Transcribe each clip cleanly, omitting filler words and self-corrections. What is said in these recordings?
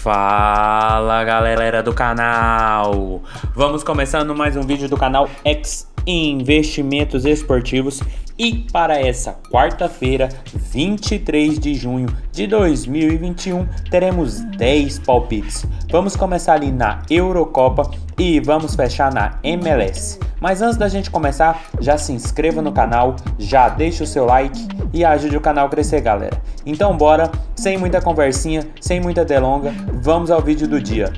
Fala galera do canal, vamos começando mais um vídeo do canal X Investimentos Esportivos e para essa quarta-feira, 23 de junho de 2021, teremos 10 palpites. Vamos começar ali na Eurocopa e vamos fechar na MLS. Mas antes da gente começar, já se inscreva no canal, já deixa o seu like e ajude o canal a crescer, galera. Então bora, sem muita conversinha, sem muita delonga, vamos ao vídeo do dia.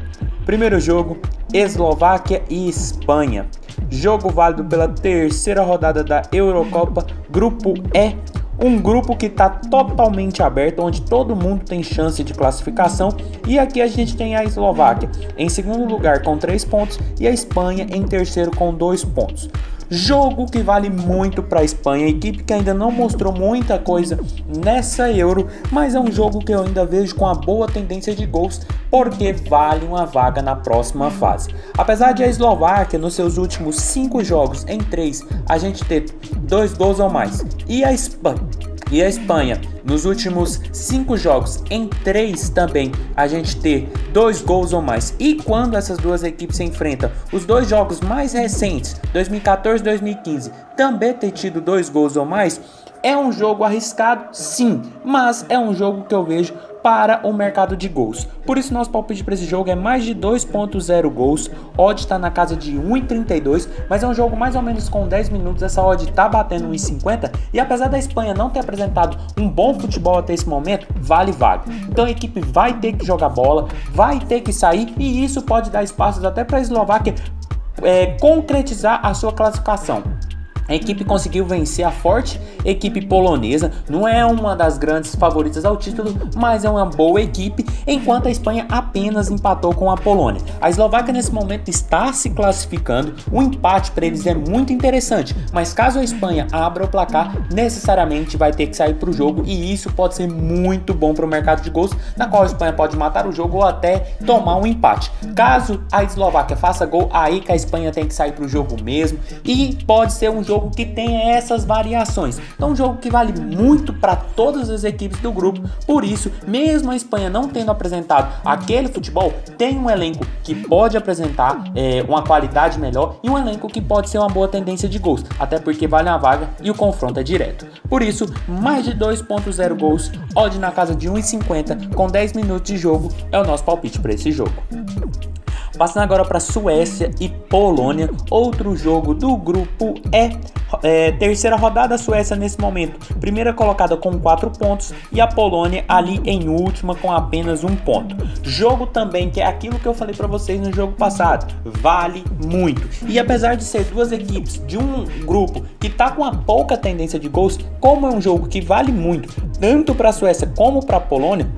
Primeiro jogo, Eslováquia e Espanha. Jogo válido pela terceira rodada da Eurocopa, Grupo E. Um grupo que está totalmente aberto, onde todo mundo tem chance de classificação. E aqui a gente tem a Eslováquia em segundo lugar com 3 pontos e a Espanha em terceiro com 2 pontos. Jogo que vale muito para a Espanha, equipe que ainda não mostrou muita coisa nessa Euro, mas é um jogo que eu ainda vejo com a boa tendência de gols, porque vale uma vaga na próxima fase. Apesar de a Eslováquia, nos seus últimos 5 jogos, em 3, a gente ter 2 gols ou mais, e a Espanha, nos últimos 5 jogos, em 3 também, a gente ter 2 gols ou mais. E quando essas duas equipes se enfrentam, os 2 jogos mais recentes, 2014 e 2015, também ter tido 2 gols ou mais, é um jogo arriscado, sim, mas é um jogo que eu vejo para o mercado de gols. Por isso nosso palpite para esse jogo é mais de 2.0 gols. Odd está na casa de 1,32, mas é um jogo mais ou menos com 10 minutos. Essa odd está batendo 1,50 e apesar da Espanha não ter apresentado um bom futebol até esse momento, vale vaga. Então a equipe vai ter que jogar bola, vai ter que sair e isso pode dar espaços até para a Eslováquia concretizar a sua classificação. A equipe conseguiu vencer a forte equipe polonesa, não é uma das grandes favoritas ao título, mas é uma boa equipe, enquanto a Espanha apenas empatou com a Polônia. A Eslováquia nesse momento está se classificando, o empate para eles é muito interessante, mas caso a Espanha abra o placar, necessariamente vai ter que sair para o jogo e isso pode ser muito bom para o mercado de gols, na qual a Espanha pode matar o jogo ou até tomar um empate. Caso a Eslováquia faça gol, aí que a Espanha tem que sair para o jogo mesmo e pode ser um jogo que tenha essas variações. Então um jogo que vale muito para todas as equipes do grupo, por isso, mesmo a Espanha não tendo apresentado aquele futebol, tem um elenco que pode apresentar uma qualidade melhor e um elenco que pode ser uma boa tendência de gols, até porque vale uma vaga e o confronto é direto. Por isso, mais de 2.0 gols, odd na casa de 1,50 com 10 minutos de jogo é o nosso palpite para esse jogo. Passando agora para Suécia e Polônia, outro jogo do grupo E. Terceira rodada, a Suécia nesse momento, primeira colocada com 4 pontos e a Polônia ali em última com apenas 1 ponto. Jogo também que é aquilo que eu falei para vocês no jogo passado, vale muito. E apesar de ser duas equipes de um grupo que está com uma pouca tendência de gols, como é um jogo que vale muito, tanto para a Suécia como para a Polônia,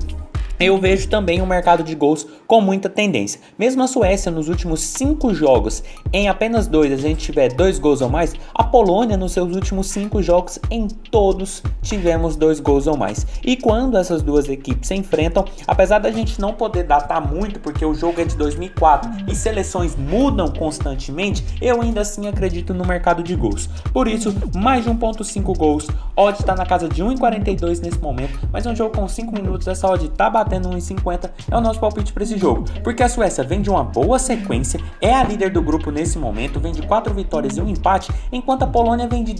eu vejo também um mercado de gols com muita tendência. Mesmo a Suécia nos últimos 5 jogos, em apenas 2 a gente tiver 2 gols ou mais, a Polônia nos seus últimos 5 jogos, em todos tivemos 2 gols ou mais. E quando essas duas equipes se enfrentam, apesar da gente não poder datar muito, porque o jogo é de 2004 e seleções mudam constantemente, eu ainda assim acredito no mercado de gols. Por isso, mais de 1.5 gols, odd está na casa de 1,42 nesse momento, mas é um jogo com 5 minutos, essa odd está batendo 1,50, é o nosso palpite para esse jogo, porque a Suécia vem de uma boa sequência, é a líder do grupo nesse momento, vem de 4 vitórias e 1 empate, enquanto a Polônia vem de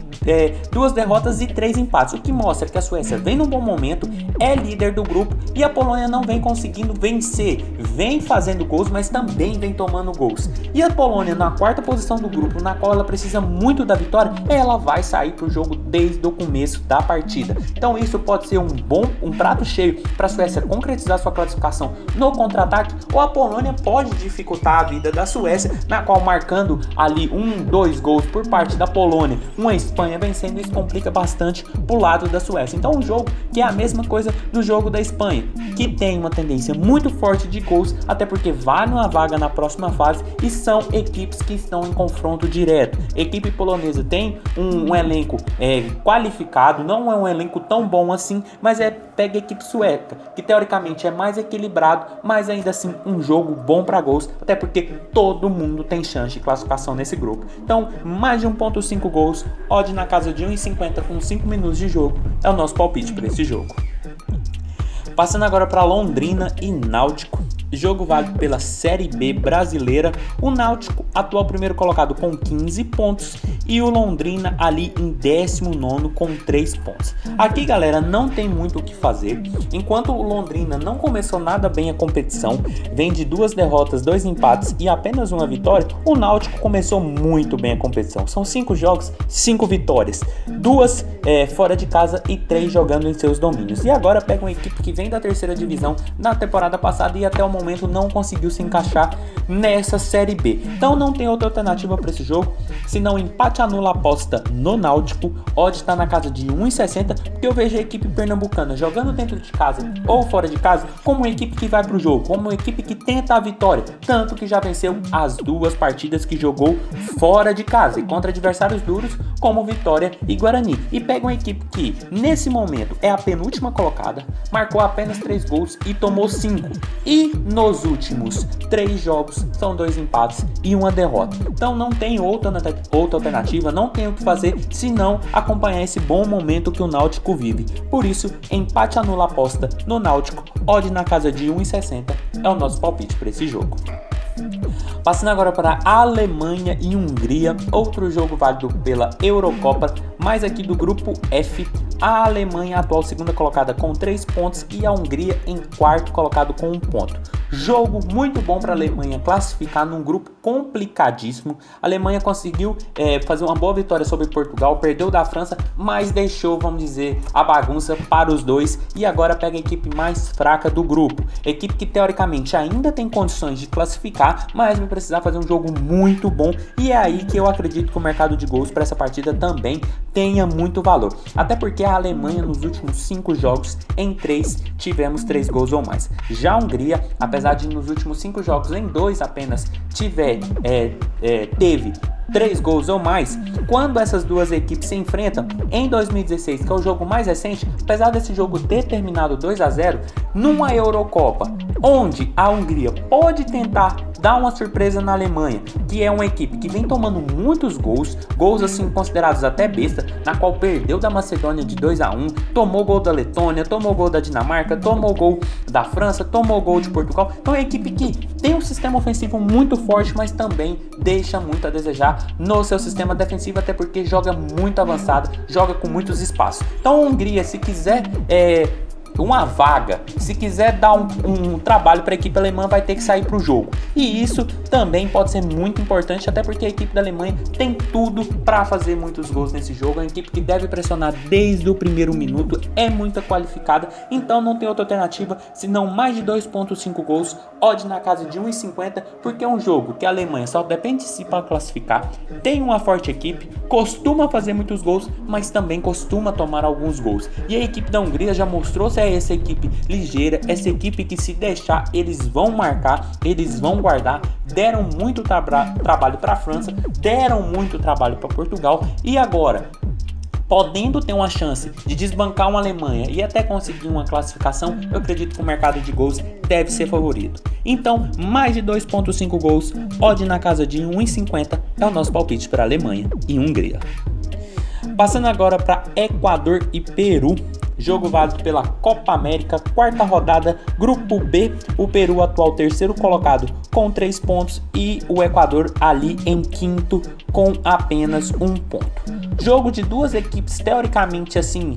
2 derrotas e 3 empates, o que mostra que a Suécia vem num bom momento, é líder do grupo e a Polônia não vem conseguindo vencer, vem fazendo gols, mas também vem tomando gols. E a Polônia na 4ª posição do grupo, na qual ela precisa muito da vitória, ela vai sair para o jogo desde o começo da partida. Então isso pode ser um prato cheio para a Suécia concretizar sua classificação no contra-ataque, ou a Polônia pode dificultar a vida da Suécia, na qual marcando ali 2 gols por parte da Polônia, uma Espanha vencendo, isso complica bastante pro lado da Suécia. Então um jogo que é a mesma coisa do jogo da Espanha, que tem uma tendência muito forte de gols, até porque vale uma vaga na próxima fase e são equipes que estão em confronto direto. A equipe polonesa tem um elenco qualificado, não é um elenco tão bom assim, mas pega a equipe sueca, que teoricamente é mais equilibrado, mas ainda assim um jogo bom para gols, até porque todo mundo tem chance de classificação nesse grupo. Então, mais de 1.5 gols, odd na casa de 1,50 com 5 minutos de jogo, é o nosso palpite para esse jogo. Passando agora para Londrina e Náutico. jogo válido pela Série B brasileira. O Náutico, atual primeiro colocado, com 15 pontos e o Londrina ali em 19º com 3 pontos. Aqui, galera, não tem muito o que fazer. Enquanto o Londrina não começou nada bem a competição, vem de 2 derrotas, 2 empates e apenas uma vitória, o Náutico começou muito bem a competição. São 5 jogos, 5 vitórias, 2 fora de casa e 3 jogando em seus domínios. E agora pega uma equipe que vem da terceira divisão na temporada passada e até o momento não conseguiu se encaixar nessa Série B. Então não tem outra alternativa para esse jogo, senão empate anula a aposta no Náutico. Odd está na casa de 1,60, porque eu vejo a equipe pernambucana jogando dentro de casa ou fora de casa como uma equipe que vai para o jogo, como uma equipe que tenta a vitória, tanto que já venceu as 2 partidas que jogou fora de casa e contra adversários duros como Vitória e Guarani. E pega uma equipe que nesse momento é a penúltima colocada, marcou apenas 3 gols e tomou 5, e nos últimos 3 jogos são 2 empates e uma derrota. Então não tem outra alternativa, não tem o que fazer senão acompanhar esse bom momento que o Náutico vive. Por isso, empate anula a aposta no Náutico, odd na casa de 1,60 é o nosso palpite para esse jogo. Passando agora para a Alemanha e Hungria, outro jogo válido pela Eurocopa, mas aqui do grupo F. A Alemanha, atual segunda colocada, com 3 pontos e a Hungria em quarto colocado com 1 ponto. Jogo muito bom para a Alemanha classificar num grupo complicadíssimo. A Alemanha conseguiu fazer uma boa vitória sobre Portugal, perdeu da França, mas deixou, vamos dizer, a bagunça para os dois e agora pega a equipe mais fraca do grupo. Equipe que teoricamente ainda tem condições de classificar, mas vai precisar fazer um jogo muito bom e é aí que eu acredito que o mercado de gols para essa partida também tenha muito valor. Até porque a Alemanha nos últimos 5 jogos, em 3 tivemos 3 gols ou mais. Já a Hungria, apesar de nos últimos 5 jogos em 2 apenas teve 3 gols ou mais, quando essas duas equipes se enfrentam em 2016, que é o jogo mais recente, apesar desse jogo ter terminado 2-0, numa Eurocopa, onde a Hungria pode tentar dar uma surpresa na Alemanha, que é uma equipe que vem tomando muitos gols assim considerados até besta, na qual perdeu da Macedônia de 2-1, tomou gol da Letônia, tomou gol da Dinamarca, tomou gol da França, tomou gol de Portugal. Então é uma equipe que tem um sistema ofensivo muito forte, mas também deixa muito a desejar no seu sistema defensivo, até porque joga muito avançado, joga com muitos espaços. Então a Hungria, se quiser uma vaga, se quiser dar um trabalho para a equipe alemã, vai ter que sair para o jogo. E isso também pode ser muito importante, até porque a equipe da Alemanha tem tudo para fazer muitos gols nesse jogo. É uma equipe que deve pressionar desde o primeiro minuto, é muito qualificada, então não tem outra alternativa senão mais de 2,5 gols, odd na casa de 1,50, porque é um jogo que a Alemanha só depende de si para classificar, tem uma forte equipe, costuma fazer muitos gols, mas também costuma tomar alguns gols. E a equipe da Hungria já mostrou ser essa equipe ligeira, essa equipe que se deixar eles vão marcar, eles vão guardar. Deram muito trabalho para a França, deram muito trabalho para Portugal e agora, podendo ter uma chance de desbancar uma Alemanha e até conseguir uma classificação, eu acredito que o mercado de gols deve ser favorito. Então, mais de 2,5 gols, odd na casa de 1,50 é o nosso palpite para Alemanha e Hungria. Passando agora para Equador e Peru, jogo válido pela Copa América, quarta rodada, grupo B, o Peru atual terceiro colocado com 3 pontos e o Equador ali em quinto com apenas 1 ponto. Jogo de duas equipes teoricamente assim,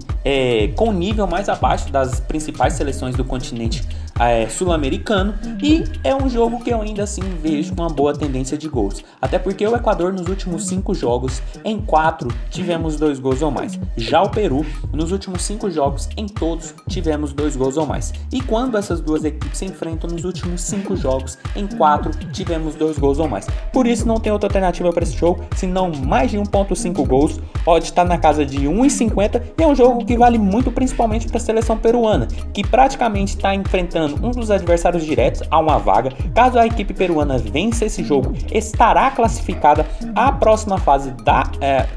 com nível mais abaixo das principais seleções do continente sul-americano, e é um jogo que eu ainda assim vejo uma boa tendência de gols, até porque o Equador nos últimos 5 jogos, em 4 tivemos 2 gols ou mais, já o Peru nos últimos 5 jogos, em todos tivemos 2 gols ou mais, e quando essas duas equipes se enfrentam nos últimos 5 jogos, em 4 tivemos 2 gols ou mais, por isso não tem outra alternativa para esse jogo, senão mais de 1,5 gols, odd está na casa de 1,50, e é um jogo que vale muito principalmente para a seleção peruana, que praticamente está enfrentando um dos adversários diretos a uma vaga. Caso a equipe peruana vença esse jogo, estará classificada à próxima fase da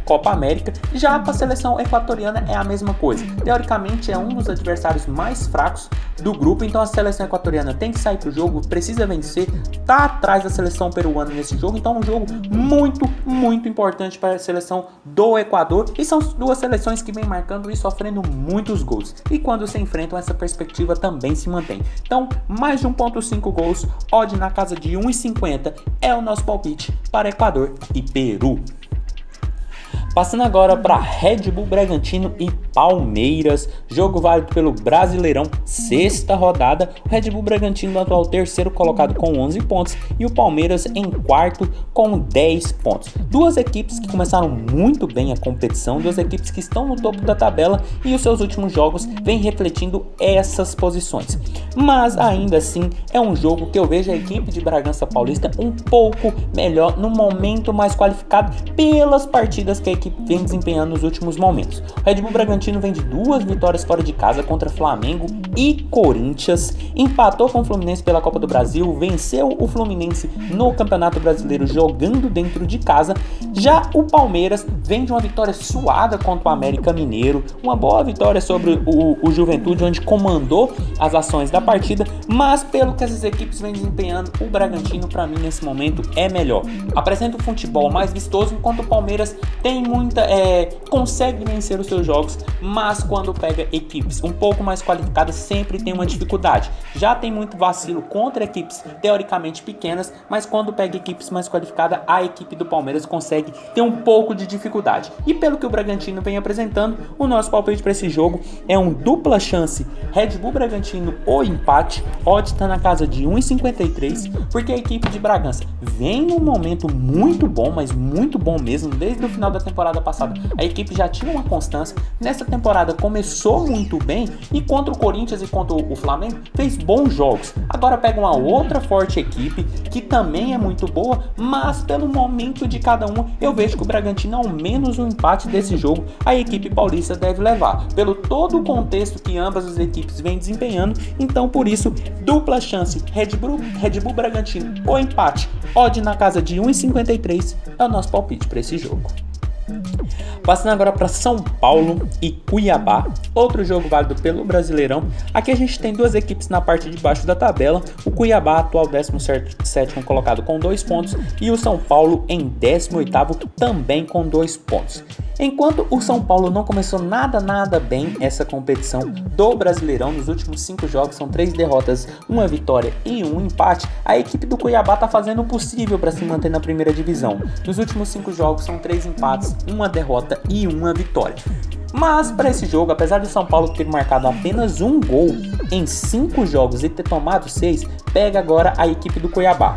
Copa América. Já para a seleção equatoriana é a mesma coisa. Teoricamente é um dos adversários mais fracos do grupo, então a seleção equatoriana tem que sair pro jogo, precisa vencer, tá atrás da seleção peruana nesse jogo, então é um jogo muito importante para a seleção do Equador, e são duas seleções que vêm marcando e sofrendo muitos gols, e quando se enfrentam essa perspectiva também se mantém. Então mais de 1.5 gols, odd na casa de 1,50 é o nosso palpite para Equador e Peru. Passando agora para Red Bull Bragantino e Palmeiras, jogo válido pelo Brasileirão, sexta rodada. O Red Bull Bragantino no atual terceiro colocado com 11 pontos e o Palmeiras em quarto com 10 pontos. Duas equipes que começaram muito bem a competição, duas equipes que estão no topo da tabela e os seus últimos jogos vêm refletindo essas posições. Mas ainda assim é um jogo que eu vejo a equipe de Bragança Paulista um pouco melhor, no momento mais qualificado pelas partidas que a equipe vem desempenhando nos últimos momentos. O Red Bull Bragantino vem de 2 vitórias fora de casa contra Flamengo e Corinthians, empatou com o Fluminense pela Copa do Brasil, venceu o Fluminense no Campeonato Brasileiro jogando dentro de casa. Já o Palmeiras vem de uma vitória suada contra o América Mineiro, uma boa vitória sobre o Juventude, onde comandou as ações da partida, mas pelo que essas equipes vêm desempenhando, o Bragantino para mim nesse momento é melhor. Apresenta um futebol mais vistoso, enquanto o Palmeiras tem consegue vencer os seus jogos, mas quando pega equipes um pouco mais qualificadas sempre tem uma dificuldade. Já tem muito vacilo contra equipes teoricamente pequenas, mas quando pega equipes mais qualificadas, a equipe do Palmeiras consegue ter um pouco de dificuldade. E pelo que o Bragantino vem apresentando, o nosso palpite para esse jogo é um dupla chance Red Bull Bragantino ou empate. Odd está na casa de 1,53, porque a equipe de Bragança vem num momento muito bom, mas muito bom mesmo, desde o final da temporada passada. A equipe já tinha uma constância, nessa temporada começou muito bem e contra o Corinthians e contra o Flamengo fez bons jogos. Agora pega uma outra forte equipe que também é muito boa, mas pelo momento de cada uma eu vejo que o Bragantino, ao menos o empate desse jogo, a equipe paulista deve levar, pelo todo o contexto que ambas as equipes vêm desempenhando. Então por isso, dupla chance Red Bull Bragantino ou empate, odd na casa de 1,53 é o nosso palpite para esse jogo. Passando agora para São Paulo e Cuiabá, outro jogo válido pelo Brasileirão. Aqui a gente tem duas equipes na parte de baixo da tabela, o Cuiabá atual 17º colocado com 2 pontos e o São Paulo em 18º também com 2 pontos. Enquanto o São Paulo não começou nada bem essa competição do Brasileirão, nos últimos 5 jogos são 3 derrotas, 1 vitória e 1 empate, a equipe do Cuiabá está fazendo o possível para se manter na primeira divisão. Nos últimos 5 jogos são 3 empates, 1 derrota e 1 vitória. Mas para esse jogo, apesar do São Paulo ter marcado apenas 1 gol em 5 jogos e ter tomado 6, pega agora a equipe do Cuiabá,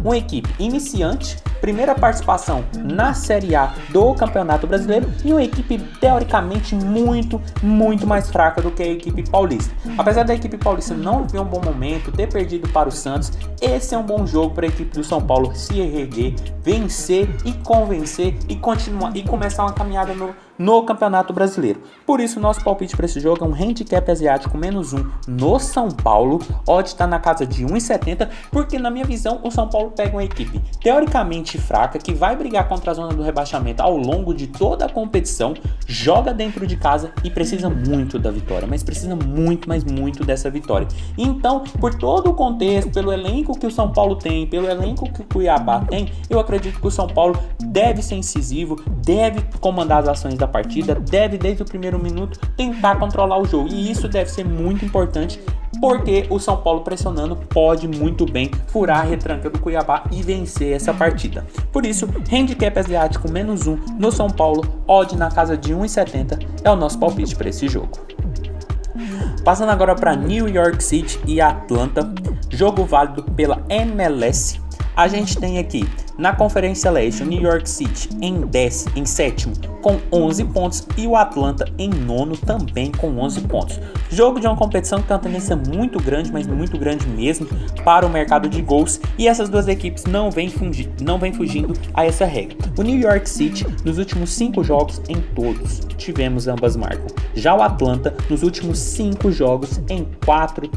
uma equipe iniciante, primeira participação na Série A do Campeonato Brasileiro e uma equipe teoricamente muito mais fraca do que a equipe paulista. Apesar da equipe paulista não viver um bom momento, ter perdido para o Santos, esse é um bom jogo para a equipe do São Paulo se erguer, vencer e convencer e continuar e começar uma caminhada no Campeonato Brasileiro. Por isso, nosso palpite para esse jogo é um handicap asiático -1 no São Paulo. Odd está na casa de 1,70, porque na minha visão o São Paulo pega uma equipe teoricamente fraca, que vai brigar contra a zona do rebaixamento ao longo de toda a competição, joga dentro de casa e precisa muito da vitória, mas precisa muito dessa vitória. Então, por todo o contexto, pelo elenco que o São Paulo tem, pelo elenco que o Cuiabá tem, eu acredito que o São Paulo deve ser incisivo, deve comandar as ações da partida, deve desde o primeiro minuto tentar controlar o jogo, e isso deve ser muito importante, porque o São Paulo pressionando pode muito bem furar a retranca do Cuiabá e vencer essa partida. Por isso, handicap asiático -1 no São Paulo, odd na casa de 1,70 é o nosso palpite para esse jogo. Passando agora para New York City e Atlanta, jogo válido pela MLS. A gente tem aqui na Conferência Leste o New York City em sétimo com 11 pontos e o Atlanta em nono também com 11 pontos. Jogo de uma competição que tem uma tendência muito grande, mas muito grande mesmo, para o mercado de gols, e essas duas equipes não vêm fugindo a essa regra. O New York City, nos últimos 5 jogos, em todos tivemos ambas marcam. Já o Atlanta, nos últimos 5 jogos, em 4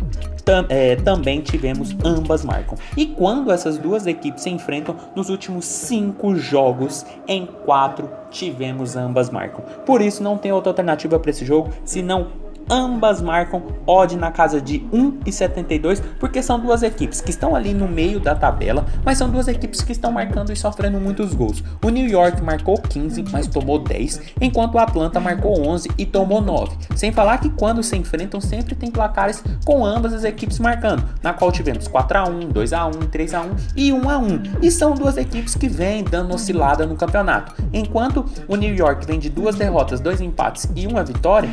também tivemos ambas marcam. E quando essas duas equipes se enfrentam, nos últimos 5 jogos, em 4 tivemos ambas marcam. Por isso não tem outra alternativa para esse jogo senão ambas marcam odd na casa de 1,72, porque são duas equipes que estão ali no meio da tabela, mas são duas equipes que estão marcando e sofrendo muitos gols. O New York marcou 15, mas tomou 10, enquanto o Atlanta marcou 11 e tomou 9. Sem falar que quando se enfrentam sempre tem placares com ambas as equipes marcando, na qual tivemos 4-1, 2-1, 3-1 e 1-1. E são duas equipes que vêm dando oscilada no campeonato. Enquanto o New York vem de 2 derrotas, 2 empates e 1 vitória,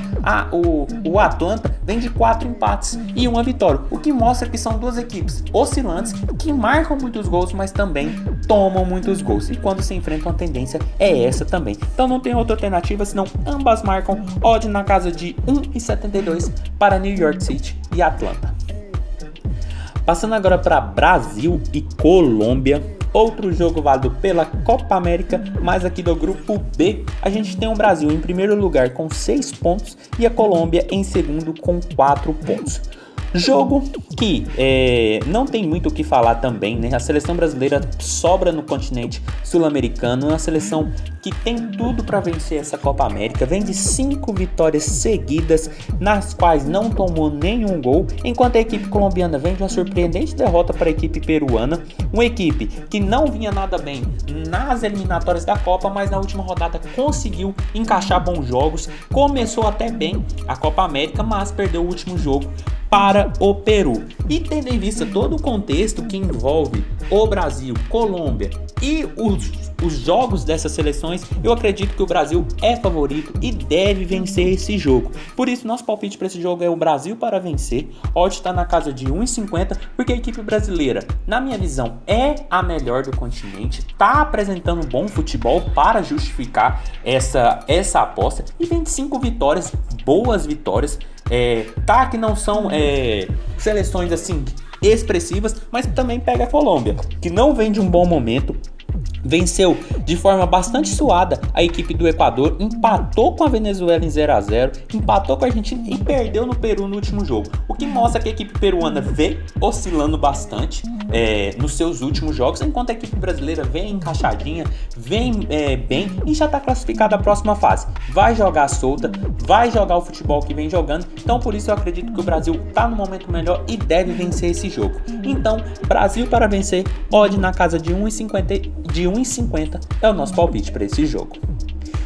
o Atlanta vem de 4 empates e 1 vitória, o que mostra que são duas equipes oscilantes que marcam muitos gols, mas também tomam muitos gols, e quando se enfrentam a tendência é essa também. Então não tem outra alternativa senão ambas marcam odd na casa de 1,72 para New York City e Atlanta. Passando agora para Brasil e Colômbia, outro jogo válido pela Copa América, mas aqui do grupo B, a gente tem o Brasil em primeiro lugar com 6 pontos e a Colômbia em segundo com 4 pontos. Jogo que não tem muito o que falar também, né? A seleção brasileira sobra no continente sul-americano, uma seleção que tem tudo para vencer essa Copa América, vem de 5 vitórias seguidas, nas quais não tomou nenhum gol, enquanto a equipe colombiana vem de uma surpreendente derrota para a equipe peruana, uma equipe que não vinha nada bem nas eliminatórias da Copa, mas na última rodada conseguiu encaixar bons jogos, começou até bem a Copa América, mas perdeu o último jogo para o Peru. E tendo em vista todo o contexto que envolve o Brasil, Colômbia e os jogos dessas seleções, eu acredito que o Brasil é favorito e deve vencer esse jogo. Por isso, nosso palpite para esse jogo é o Brasil para vencer. Odd está na casa de 1,50, porque a equipe brasileira, na minha visão, é a melhor do continente, está apresentando bom futebol para justificar essa aposta, e vem de 5 vitórias, boas vitórias. Tá que não são seleções assim expressivas, mas também pega a Colômbia, que não vem de um bom momento. Venceu de forma bastante suada a equipe do Equador, empatou com a Venezuela em 0-0, empatou com a Argentina e perdeu no Peru no último jogo, o que mostra que a equipe peruana vem oscilando bastante nos seus últimos jogos, enquanto a equipe brasileira vem encaixadinha, vem bem e já está classificada à próxima fase. Vai jogar solta, vai jogar o futebol que vem jogando, então por isso eu acredito que o Brasil está no momento melhor e deve vencer esse jogo. Então, Brasil para vencer, odd na casa de 1,50 é o nosso palpite para esse jogo.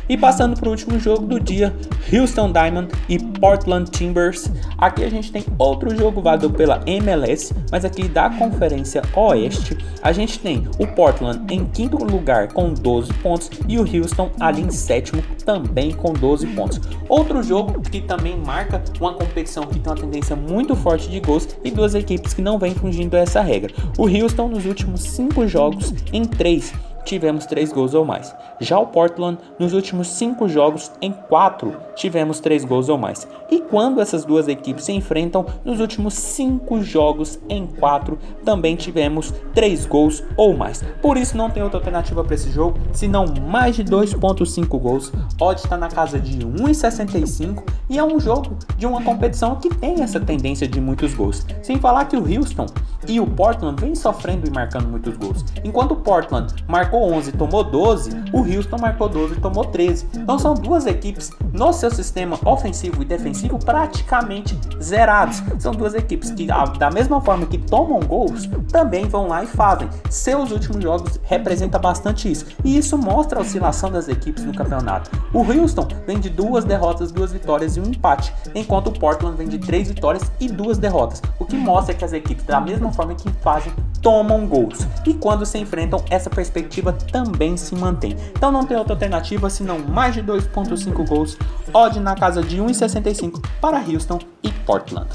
E passando para o último jogo do dia, Houston Diamond e Portland Timbers. Aqui a gente tem outro jogo válido pela MLS, mas aqui da Conferência Oeste, a gente tem o Portland em quinto lugar com 12 pontos e o Houston ali em sétimo também com 12 pontos. Outro jogo que também marca uma competição que tem uma tendência muito forte de gols e duas equipes que não vêm fugindo dessa regra. O Houston nos últimos 5 jogos, em 3 tivemos 3 gols ou mais. Já o Portland, nos últimos 5 jogos, em 4 tivemos 3 gols ou mais. E quando essas duas equipes se enfrentam, nos últimos 5 jogos, em 4 também tivemos 3 gols ou mais. Por isso não tem outra alternativa para esse jogo, senão mais de 2,5 gols. Odd está na casa de 1,65 e é um jogo de uma competição que tem essa tendência de muitos gols. Sem falar que o Houston e o Portland vêm sofrendo e marcando muitos gols. Enquanto o Portland marcou 11 e tomou 12, o Houston marcou 12 e tomou 13. Então são duas equipes no seu sistema ofensivo e defensivo praticamente zerados. São duas equipes que, da mesma forma que tomam gols, também vão lá e fazem. Seus últimos jogos representam bastante isso. E isso mostra a oscilação das equipes no campeonato. O Houston vem de 2 derrotas, 2 vitórias e 1 empate, enquanto o Portland vem de 3 vitórias e 2 derrotas. O que mostra que as equipes, da mesma forma que fazem, tomam gols. E quando se enfrentam, essa perspectiva também se mantém. Então não tem outra alternativa senão mais de 2,5 gols, odd na casa de 1,65 para Houston e Portland.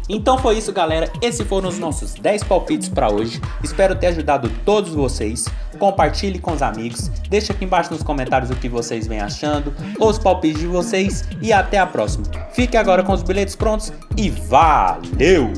Então foi isso, galera. Esses foram os nossos 10 palpites para hoje. Espero ter ajudado todos vocês. Compartilhe com os amigos. Deixa aqui embaixo nos comentários o que vocês vêm achando, os palpites de vocês e até a próxima. Fique agora com os bilhetes prontos e valeu!